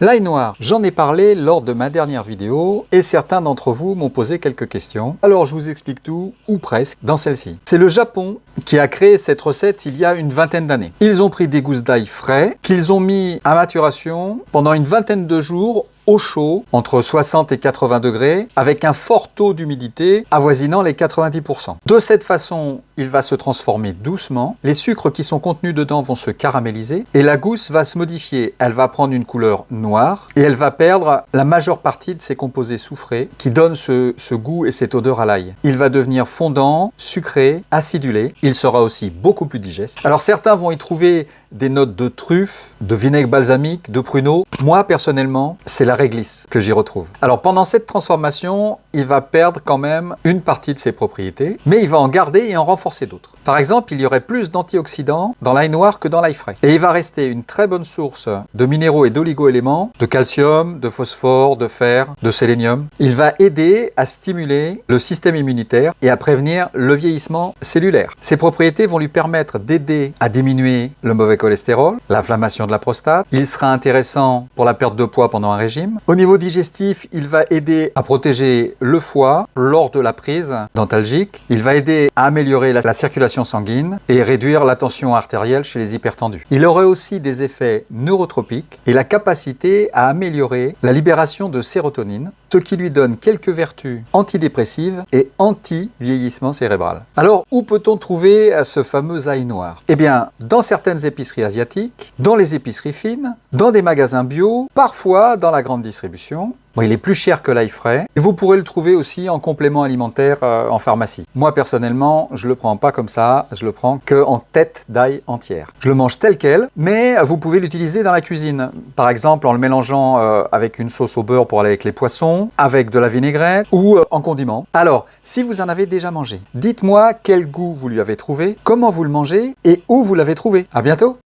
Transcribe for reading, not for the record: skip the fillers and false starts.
L'ail noir, j'en ai parlé lors de ma dernière vidéo et certains d'entre vous m'ont posé quelques questions. Alors je vous explique tout, ou presque, dans celle-ci. C'est le Japon qui a créé cette recette il y a une vingtaine d'années. Ils ont pris des gousses d'ail frais qu'ils ont mis à maturation pendant une vingtaine de jours au chaud, entre 60 et 80 degrés, avec un fort taux d'humidité avoisinant les 90%. De cette façon, il va se transformer doucement, les sucres qui sont contenus dedans vont se caraméliser et la gousse va se modifier. Elle va prendre une couleur noire et elle va perdre la majeure partie de ses composés soufrés qui donnent ce goût et cette odeur à l'ail. Il va devenir fondant, sucré, acidulé. Il sera aussi beaucoup plus digeste. Alors certains vont y trouver des notes de truffe, de vinaigre balsamique, de pruneau. Moi, personnellement, c'est la réglisse que j'y retrouve. Alors pendant cette transformation, il va perdre quand même une partie de ses propriétés, mais il va en garder et en renforcer d'autres. Par exemple, il y aurait plus d'antioxydants dans l'ail noir que dans l'ail frais. Et il va rester une très bonne source de minéraux et d'oligo-éléments, de calcium, de phosphore, de fer, de sélénium. Il va aider à stimuler le système immunitaire et à prévenir le vieillissement cellulaire. Ses propriétés vont lui permettre d'aider à diminuer le mauvais cholestérol, l'inflammation de la prostate. Il sera intéressant pour la perte de poids pendant un régime. Au niveau digestif, il va aider à protéger le foie lors de la prise dentalgique. Il va aider à améliorer la circulation sanguine et réduire la tension artérielle chez les hypertendus. Il aurait aussi des effets neurotropiques et la capacité à améliorer la libération de sérotonine, ce qui lui donne quelques vertus antidépressives et anti-vieillissement cérébral. Alors, où peut-on trouver ce fameux ail noir? Eh bien, dans certaines épiceries asiatiques, dans les épiceries fines, dans des magasins bio, parfois dans la grande distribution. Bon, il est plus cher que l'ail frais et vous pourrez le trouver aussi en complément alimentaire en pharmacie. Moi, personnellement, je le prends pas comme ça, je le prends que en tête d'ail entière. Je le mange tel quel, mais vous pouvez l'utiliser dans la cuisine. Par exemple, en le mélangeant avec une sauce au beurre pour aller avec les poissons, avec de la vinaigrette ou en condiment. Alors, si vous en avez déjà mangé, dites-moi quel goût vous lui avez trouvé, comment vous le mangez et où vous l'avez trouvé. À bientôt!